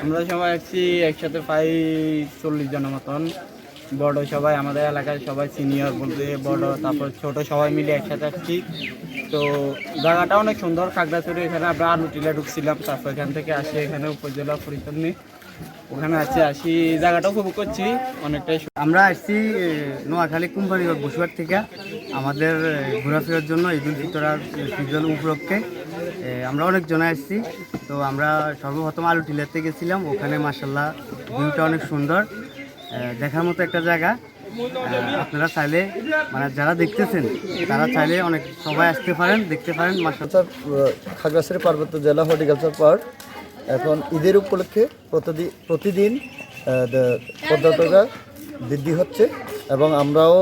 আমরা সবাই আসছি একসাথে প্রায় 40 জনের মতন। বড় সবাই আমাদের এলাকায় সবাই সিনিয়র বলতে বড়, তারপর ছোট সবাই মিলে একসাথে আসছি। তো জায়গাটা অনেক সুন্দর, খাগড়াছড়ি। এখানে আমরা আলুটিলা ঢুকছিলাম, তারপর এখান থেকে আসি এখানে উপজেলা পরিষদ নিয়ে ওখানে আসি জায়গাটা উপভোগ করছি অনেকটাই। আমরা আসছি নোয়াখালী কুম্ভারিবাগ বসুয়ার থেকে আমাদের ঘোরাফেরার জন্য ঈদুল ফিতরার সিজন উপলক্ষে। আমরা অনেকজনে আসছি। তো আমরা সর্বপ্রথম আলুটিলাতে গেছিলাম, ওখানে মাশাআল্লাহ ভিউটা অনেক সুন্দর, দেখার মতো একটা জায়গা। আপনারা চাইলে মানে যারা দেখতেছেন তারা চাইলে অনেক সবাই আসতে পারেন, দেখতে পারেন। মাশাআল্লাহ খাগড়াছড়ি পার্বত্য জেলা হর্টিকালচার পার্ক এখন ঈদের উপলক্ষে প্রতিদিন পর্যটকরা বৃদ্ধি হচ্ছে এবং আমরাও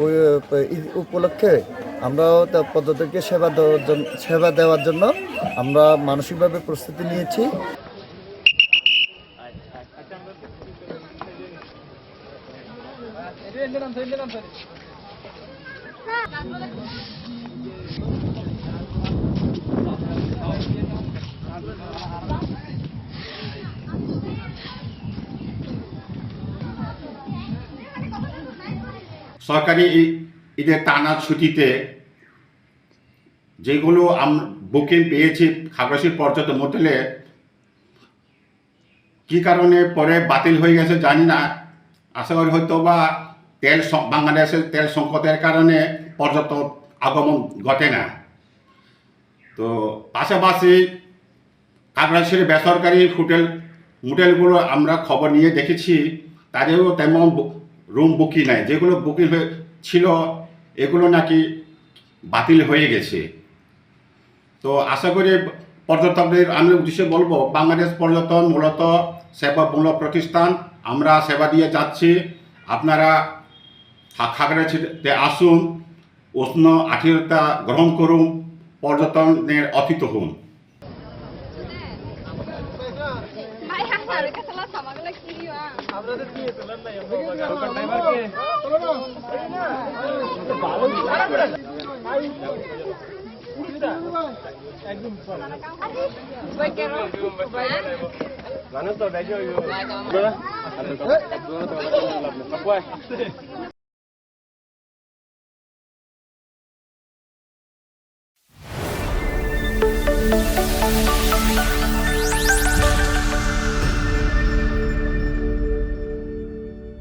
ওই ঈদ উপলক্ষে আমরাও পর্যটককে সেবা দেওয়ার জন্য আমরা মানসিকভাবে প্রস্তুতি নিয়েছি। সরকারি ঈদের টানা ছুটিতে যেগুলো বুকিং পেয়েছি খাগড়াছড়ি পর্যটন হোটেলে, কী কারণে পরে বাতিল হয়ে গেছে জানি না। আশা করি হয়তো বা বাংলাদেশের তেল সংকটের কারণে পর্যটক আগমন ঘটে না। তো পাশাপাশি খাগড়াছড়ি বেসরকারি হোটেলগুলো আমরা খবর নিয়ে দেখেছি, তাদেরও তেমন রুম বুকিং নাই। যেগুলো বুকিং ছিল এগুলো নাকি বাতিল হয়ে গেছে। তো আশা করি পর্যটকদের আমি উদ্দেশ্যে বলবো, বাংলাদেশ পর্যটন মূলত সেবামূলক প্রতিষ্ঠান, আমরা সেবা দিয়ে যাচ্ছি। আপনারা খাগড়াছড়িতে আসুন, উষ্ণ আতিথ্যতা গ্রহণ করুন, পর্যটনের অতিথি হন। একদম